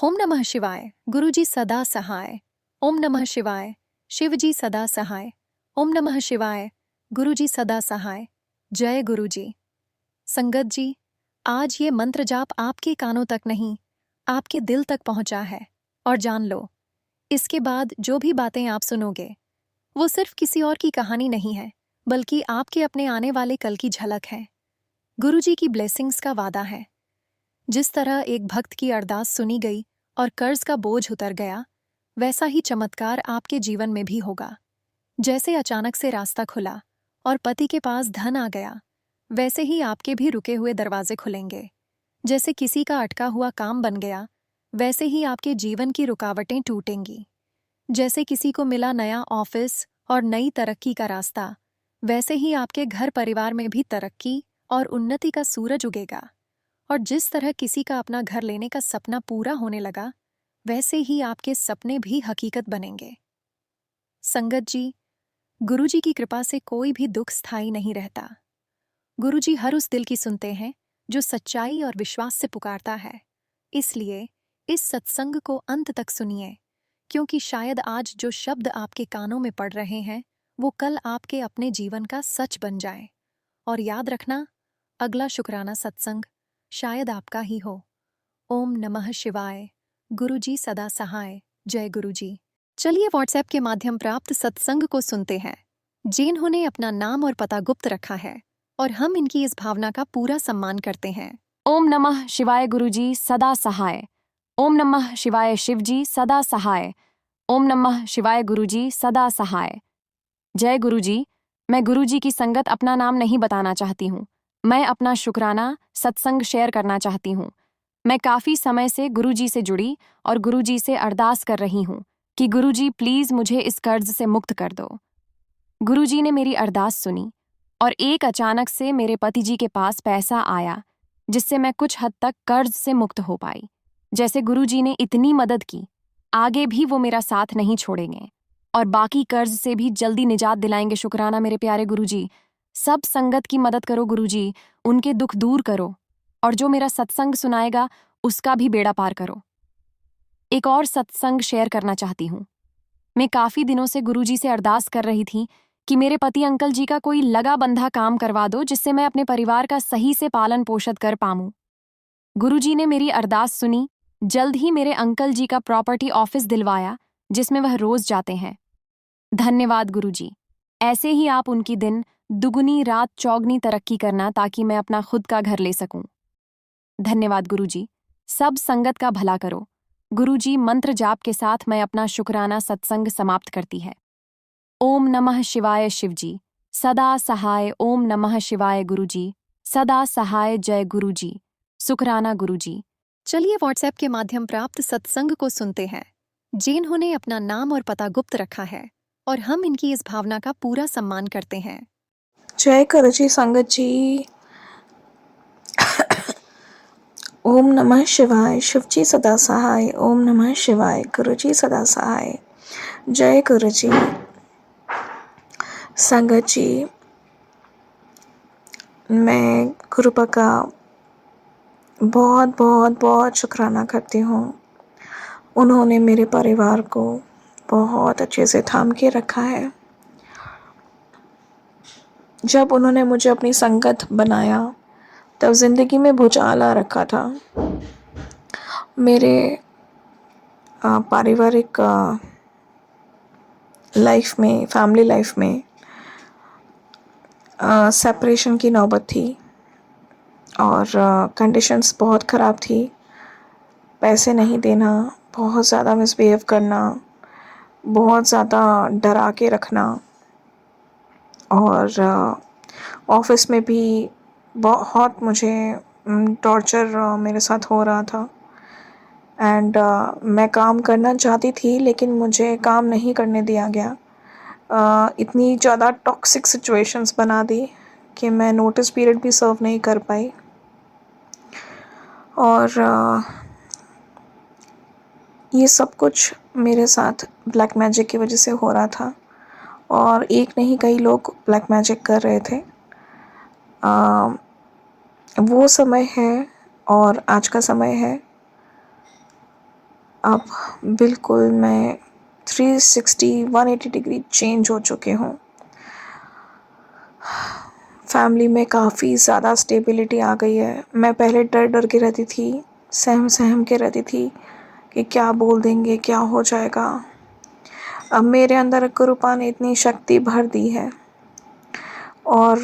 ओम नमः शिवाय। गुरुजी सदा सहाय। ओम नमः शिवाय। शिवजी सदा सहाय। ओम नमः शिवाय। गुरुजी सदा सहाय। जय गुरुजी। संगत जी, आज ये मंत्र जाप आपके कानों तक नहीं, आपके दिल तक पहुंचा है। और जान लो, इसके बाद जो भी बातें आप सुनोगे वो सिर्फ किसी और की कहानी नहीं है, बल्कि आपके अपने आने वाले कल की झलक है। गुरुजी की ब्लेसिंग्स का वादा है। जिस तरह एक भक्त की अरदास सुनी गई और कर्ज का बोझ उतर गया, वैसा ही चमत्कार आपके जीवन में भी होगा। जैसे अचानक से रास्ता खुला और पति के पास धन आ गया, वैसे ही आपके भी रुके हुए दरवाजे खुलेंगे। जैसे किसी का अटका हुआ काम बन गया, वैसे ही आपके जीवन की रुकावटें टूटेंगी। जैसे किसी को मिला नया ऑफिस और नई तरक्की का रास्ता, वैसे ही आपके घर परिवार में भी तरक्की और उन्नति का सूरज उगेगा। और जिस तरह किसी का अपना घर लेने का सपना पूरा होने लगा, वैसे ही आपके सपने भी हकीकत बनेंगे। संगत जी, गुरुजी की कृपा से कोई भी दुख स्थायी नहीं रहता। गुरुजी हर उस दिल की सुनते हैं जो सच्चाई और विश्वास से पुकारता है। इसलिए इस सत्संग को अंत तक सुनिए, क्योंकि शायद आज जो शब्द आपके कानों में पड़ रहे हैं, वो कल आपके अपने जीवन का सच बन जाए। और याद रखना, अगला शुक्राना सत्संग शायद आपका ही हो। ओम नमः शिवाय। गुरुजी सदा सहाय। जय गुरुजी। चलिए व्हाट्सएप के माध्यम प्राप्त सत्संग को सुनते हैं, जिन्होंने अपना नाम और पता गुप्त रखा है, और हम इनकी इस भावना का पूरा सम्मान करते हैं। ओम नमः शिवाय गुरुजी सदा सहाय। ओम नमः शिवाय शिवजी सदा सहाय। ओम नमः शिवाय गुरुजी सदा सहाय। जय गुरुजी। मैं गुरुजी की संगत अपना नाम नहीं बताना चाहती हूँ। मैं अपना शुक्राना सत्संग शेयर करना चाहती हूँ। मैं काफ़ी समय से गुरुजी से जुड़ी और गुरुजी से अरदास कर रही हूँ कि गुरुजी प्लीज़ मुझे इस कर्ज से मुक्त कर दो। गुरुजी ने मेरी अरदास सुनी और एक अचानक से मेरे पति जी के पास पैसा आया, जिससे मैं कुछ हद तक कर्ज से मुक्त हो पाई। जैसे गुरुजी ने इतनी मदद की, आगे भी वो मेरा साथ नहीं छोड़ेंगे और बाकी कर्ज से भी जल्दी निजात दिलाएंगे। शुक्राना मेरे प्यारे गुरुजी। सब संगत की मदद करो गुरुजी, उनके दुख दूर करो और जो मेरा सत्संग सुनाएगा उसका भी बेड़ा पार करो। एक और सत्संग शेयर करना चाहती हूँ। मैं काफ़ी दिनों से गुरुजी से अरदास कर रही थी कि मेरे पति अंकल जी का कोई लगा बंधा काम करवा दो, जिससे मैं अपने परिवार का सही से पालन पोषण कर पाऊं। गुरुजी ने मेरी अरदास सुनी। जल्द ही मेरे अंकल जी का प्रॉपर्टी ऑफिस दिलवाया, जिसमें वह रोज जाते हैं। धन्यवाद गुरुजी। ऐसे ही आप उनकी दिन दुगुनी रात चौगनी तरक्की करना, ताकि मैं अपना खुद का घर ले सकूं। धन्यवाद गुरुजी। सब संगत का भला करो। गुरुजी मंत्र जाप के साथ मैं अपना शुक्राना सत्संग समाप्त करती है। ओम नमः शिवाय शिवजी सदा सहाय। ओम नमः शिवाय गुरुजी सदा सहाय। जय गुरुजी। शुक्राना गुरुजी। चलिए व्हाट्सएप के माध्यम प्राप्त सत्संग को सुनते हैं, जिन्होंने अपना नाम और पता गुप्त रखा है, और हम इनकी इस भावना का पूरा सम्मान करते हैं। जय गुरुजी संगत जी। ओम नमः शिवाय। शिवजी सदा सहाय। ओम नमः शिवाय। गुरुजी सदा सहाय। जय गुरुजी। संगत जी, मैं गुरुपा का बहुत बहुत बहुत शुक्राना करती हूँ। उन्होंने मेरे परिवार को बहुत अच्छे से थाम के रखा है। जब उन्होंने मुझे अपनी संगत बनाया, तब ज़िंदगी में भूचाल आ रखा था। मेरे पारिवारिक लाइफ में, फैमिली लाइफ में सेपरेशन की नौबत थी और कंडीशंस बहुत ख़राब थी। पैसे नहीं देना, बहुत ज़्यादा मिसबिहेव करना, बहुत ज़्यादा डरा के रखना, और ऑफिस में भी बहुत मुझे टॉर्चर मेरे साथ हो रहा था। एंड मैं काम करना चाहती थी, लेकिन मुझे काम नहीं करने दिया गया। इतनी ज़्यादा टॉक्सिक सिचुएशंस बना दी कि मैं नोटिस पीरियड भी सर्व नहीं कर पाई। और ये सब कुछ मेरे साथ ब्लैक मैजिक की वजह से हो रहा था, और एक नहीं कई लोग ब्लैक मैजिक कर रहे थे। वो समय है और आज का समय है अब बिल्कुल मैं 180 डिग्री चेंज हो चुके हूँ। फैमिली में काफ़ी ज़्यादा स्टेबिलिटी आ गई है। मैं पहले डर डर के रहती थी, सहम सहम के रहती थी कि क्या बोल देंगे, क्या हो जाएगा। अब मेरे अंदर कृपा ने इतनी शक्ति भर दी है और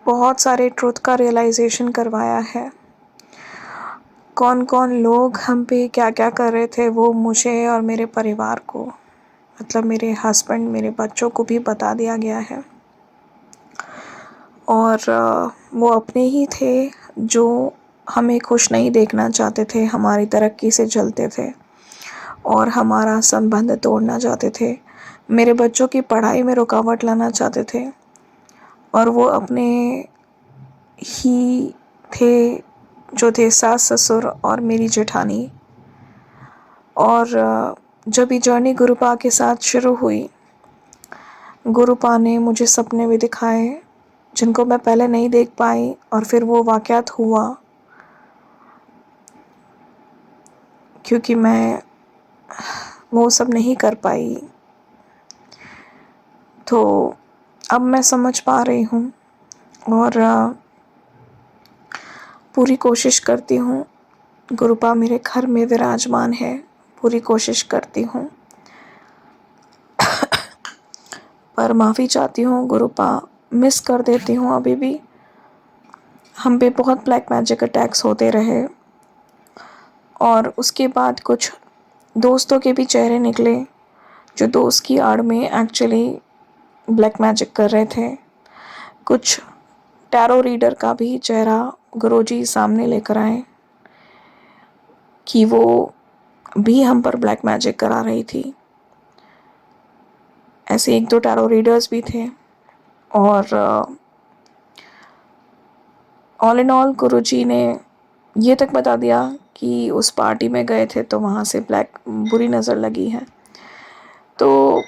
बहुत सारे ट्रुथ का रियलाइजेशन करवाया है। कौन कौन लोग हम पे क्या क्या कर रहे थे वो मुझे और मेरे परिवार को, मतलब मेरे हस्बैंड, मेरे बच्चों को भी बता दिया गया है। और वो अपने ही थे जो हमें खुश नहीं देखना चाहते थे, हमारी तरक्की से जलते थे और हमारा संबंध तोड़ना चाहते थे, मेरे बच्चों की पढ़ाई में रुकावट लाना चाहते थे। और वो अपने ही थे जो थे सास ससुर और मेरी जेठानी। और जब ये जर्नी गुरुपा के साथ शुरू हुई, गुरुपा ने मुझे सपने भी दिखाए जिनको मैं पहले नहीं देख पाई, और फिर वो वाक़यात हुआ क्योंकि मैं वो सब नहीं कर पाई। तो अब मैं समझ पा रही हूँ और पूरी कोशिश करती हूँ। गुरुपा मेरे घर में विराजमान है, पूरी कोशिश करती हूँ। पर माफ़ी चाहती हूँ गुरुपा, मिस कर देती हूँ अभी भी। हम पे बहुत ब्लैक मैजिक अटैक्स होते रहे और उसके बाद कुछ दोस्तों के भी चेहरे निकले जो दोस्त की आड़ में एक्चुअली ब्लैक मैजिक कर रहे थे। कुछ टैरो रीडर का भी चेहरा गुरुजी सामने लेकर आए कि वो भी हम पर ब्लैक मैजिक करा रही थी। ऐसे एक दो टैरो रीडर्स भी थे और ऑल इन ऑल गुरुजी ने ये तक बता दिया कि उस पार्टी में गए थे तो वहाँ से ब्लैक बुरी नज़र लगी है। तो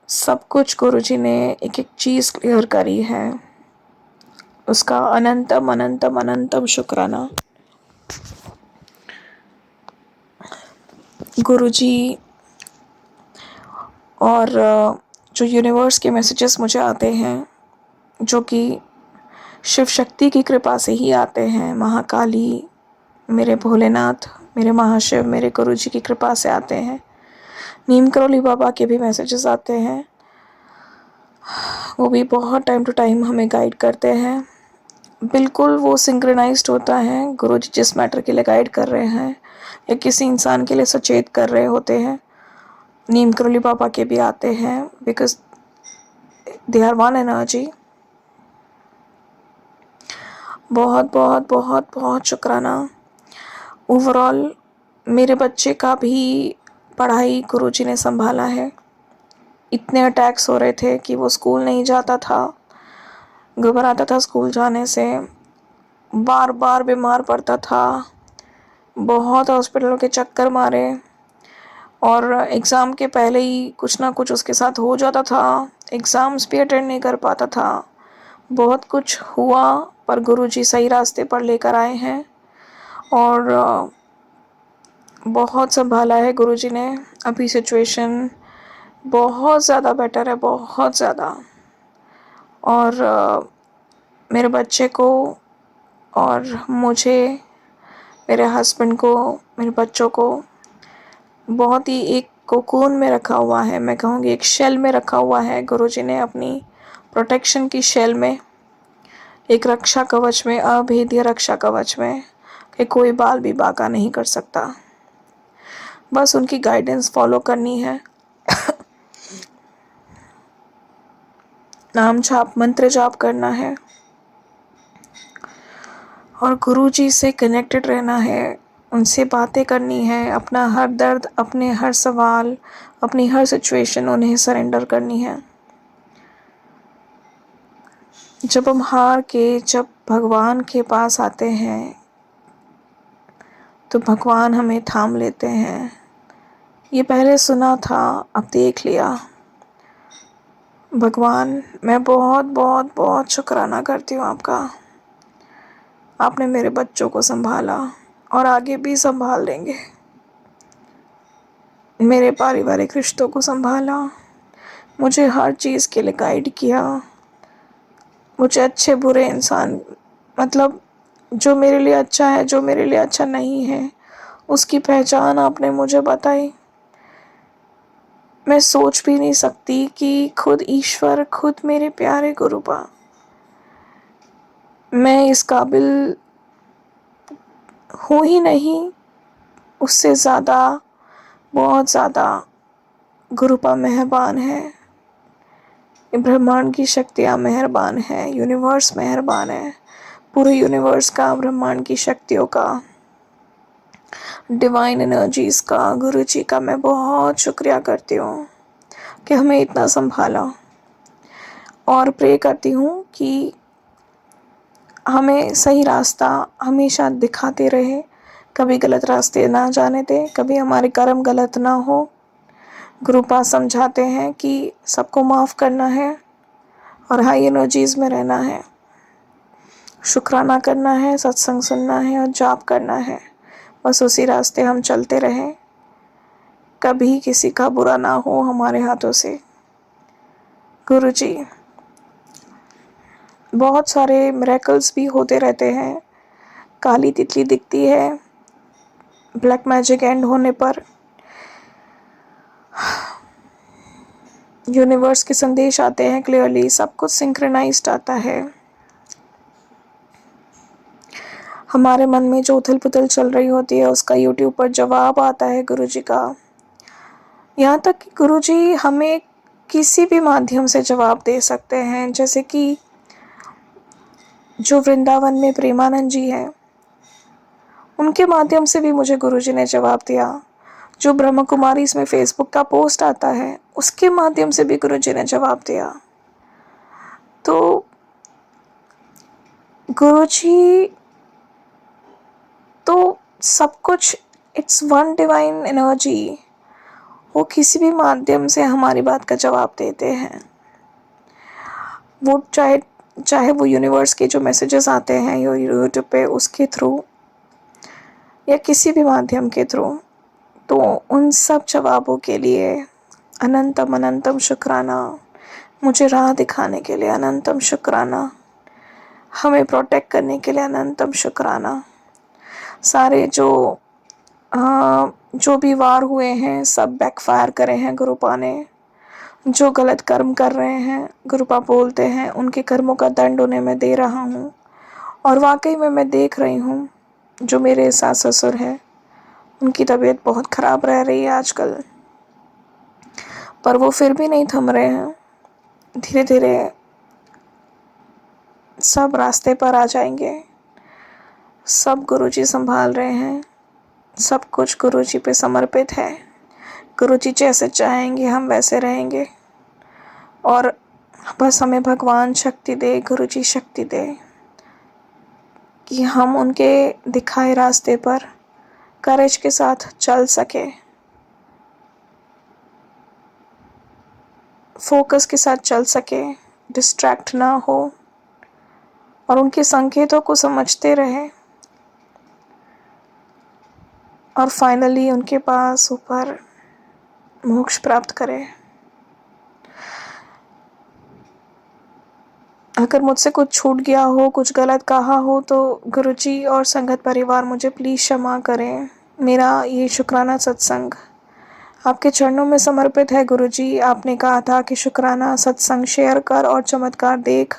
सब कुछ गुरुजी ने एक एक चीज़ क्लियर करी है, उसका अनंतम अनंतम अनंतम शुक्राना। गुरुजी और जो यूनिवर्स के मैसेजेस मुझे आते हैं, जो कि शिव शक्ति की कृपा से ही आते हैं, महाकाली, मेरे भोलेनाथ, मेरे महाशिव, मेरे गुरुजी की कृपा से आते हैं। नीम करोली बाबा के भी मैसेजेस आते हैं, वो भी बहुत टाइम टू टाइम हमें गाइड करते हैं। बिल्कुल वो सिंक्रोनाइज्ड होता है। गुरुजी जिस मैटर के लिए गाइड कर रहे हैं या किसी इंसान के लिए सचेत कर रहे होते हैं, नीम करोली बाबा के भी आते हैं, because they are one energy. बहुत बहुत बहुत बहुत शुक्राना। ओवरऑल मेरे बच्चे का भी पढ़ाई गुरुजी ने संभाला है। इतने अटैक्स हो रहे थे कि वो स्कूल नहीं जाता था, घबराता था स्कूल जाने से, बार बार बीमार पड़ता था, बहुत हॉस्पिटलों के चक्कर मारे और एग्ज़ाम के पहले ही कुछ ना कुछ उसके साथ हो जाता था, एग्ज़ाम्स भी अटेंड नहीं कर पाता था। बहुत कुछ हुआ पर गुरुजी सही रास्ते पर लेकर आए हैं और बहुत संभाला है गुरुजी ने। अभी सिचुएशन बहुत ज़्यादा बेटर है, बहुत ज़्यादा। और मेरे बच्चे को और मुझे, मेरे हस्बैंड को, मेरे बच्चों को बहुत ही एक कोकून में रखा हुआ है, मैं कहूँगी एक शेल में रखा हुआ है गुरुजी ने, अपनी प्रोटेक्शन की शेल में, एक रक्षा कवच में, अभेद्य रक्षा कवच में, कि कोई बाल भी बाका नहीं कर सकता। बस उनकी गाइडेंस फॉलो करनी है, नाम जाप, मंत्र जाप करना है और गुरुजी से कनेक्टेड रहना है, उनसे बातें करनी है, अपना हर दर्द, अपने हर सवाल, अपनी हर सिचुएशन उन्हें सरेंडर करनी है। जब हम हार के जब भगवान के पास आते हैं तो भगवान हमें थाम लेते हैं। ये पहले सुना था, अब देख लिया। भगवान, मैं बहुत बहुत बहुत शुक्राना करती हूँ आपका। आपने मेरे बच्चों को संभाला और आगे भी संभाल लेंगे। मेरे पारिवारिक रिश्तों को संभाला, मुझे हर चीज़ के लिए गाइड किया, मुझे अच्छे बुरे इंसान मतलब जो मेरे लिए अच्छा है, जो मेरे लिए अच्छा नहीं है, उसकी पहचान आपने मुझे बताई। मैं सोच भी नहीं सकती कि खुद ईश्वर, खुद मेरे प्यारे गुरुबा, मैं इस काबिल हूँ ही नहीं, उससे ज़्यादा, बहुत ज़्यादा गुरुबा मेहरबान है। ब्रह्मांड की शक्तियाँ मेहरबान है, यूनिवर्स मेहरबान है, पूरे यूनिवर्स का, ब्रह्मांड की शक्तियों का, डिवाइन एनर्जीज़ का, गुरु जी का मैं बहुत शुक्रिया करती हूँ कि हमें इतना संभाला। और प्रे करती हूँ कि हमें सही रास्ता हमेशा दिखाते रहे, कभी गलत रास्ते ना जाने दे, कभी हमारे कर्म गलत ना हो। गुरुपा समझाते हैं कि सबको माफ़ करना है और हाई एनर्जीज़ में रहना है, शुक्राना करना है, सत्संग सुनना है और जाप करना है। बस उसी रास्ते हम चलते रहें, कभी किसी का बुरा ना हो हमारे हाथों से। गुरु जी, बहुत सारे मिरेकल्स भी होते रहते हैं। काली तितली दिखती है ब्लैक मैजिक एंड होने पर, यूनिवर्स के संदेश आते हैं क्लियरली, सब कुछ सिंक्रोनाइज्ड आता है। हमारे मन में जो उथल पुथल चल रही होती है उसका यूट्यूब पर जवाब आता है गुरुजी का। यहाँ तक कि गुरुजी हमें किसी भी माध्यम से जवाब दे सकते हैं, जैसे कि जो वृंदावन में प्रेमानंद जी हैं, उनके माध्यम से भी मुझे गुरुजी ने जवाब दिया। जो ब्रह्म कुमारी इसमें फेसबुक का पोस्ट आता है उसके माध्यम से भी गुरुजी ने जवाब दिया। तो गुरुजी तो सब कुछ, इट्स वन डिवाइन एनर्जी, वो किसी भी माध्यम से हमारी बात का जवाब देते हैं। वो चाहे वो यूनिवर्स के जो मैसेजेस आते हैं यूट्यूब पे उसके थ्रू या किसी भी माध्यम के थ्रू, तो उन सब जवाबों के लिए अनंतम अनंतम शुक्राना। मुझे राह दिखाने के लिए अनंतम शुक्राना, हमें प्रोटेक्ट करने के लिए अनंतम शुक्राना। सारे जो भी वार हुए हैं सब बैकफायर करे हैं गुरुपा ने। जो गलत कर्म कर रहे हैं गुरुपा बोलते हैं उनके कर्मों का दंड उन्हें मैं दे रहा हूँ। और वाकई में मैं देख रही हूँ जो मेरे सास ससुर हैं उनकी तबीयत बहुत ख़राब रह रही है आजकल, पर वो फिर भी नहीं थम रहे हैं। धीरे धीरे सब रास्ते पर आ जाएंगे, सब गुरुजी संभाल रहे हैं, सब कुछ गुरुजी पे समर्पित है। गुरुजी जैसे चाहेंगे हम वैसे रहेंगे, और बस हमें भगवान शक्ति दे, गुरुजी शक्ति दे कि हम उनके दिखाए रास्ते पर करेज के साथ चल सके, फोकस के साथ चल सके, डिस्ट्रैक्ट ना हो और उनके संकेतों को समझते रहे और फाइनली उनके पास ऊपर मोक्ष प्राप्त करें। अगर मुझसे कुछ छूट गया हो, कुछ गलत कहा हो, तो गुरुजी और संगत परिवार मुझे प्लीज़ क्षमा करें। मेरा ये शुक्राना सत्संग आपके चरणों में समर्पित है गुरुजी। आपने कहा था कि शुक्राना सत्संग शेयर कर और चमत्कार देख।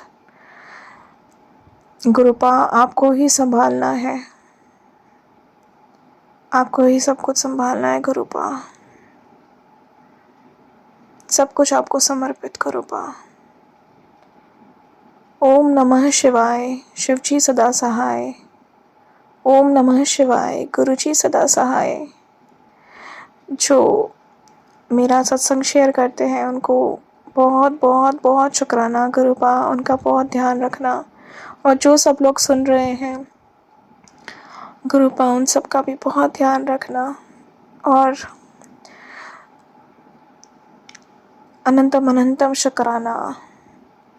गुरुपा आपको ही संभालना है, आपको ही सब कुछ संभालना है गुरुपा। सब कुछ आपको समर्पित गुरुपा। ओम नमः शिवाय, शिवजी सदा सहाय। ओम नमः शिवाय, गुरुजी सदा सहाय। जो मेरा सत्संग शेयर करते हैं उनको बहुत बहुत बहुत शुक्राना गुरुपा, उनका बहुत ध्यान रखना। और जो सब लोग सुन रहे हैं गुरुपा, उन सब का भी बहुत ध्यान रखना। और अनंतम अनंतम शुक्राना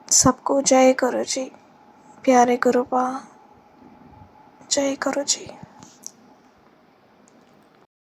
सबको। जय गुरुजी, प्यारे गुरुपा, जय गुरुजी।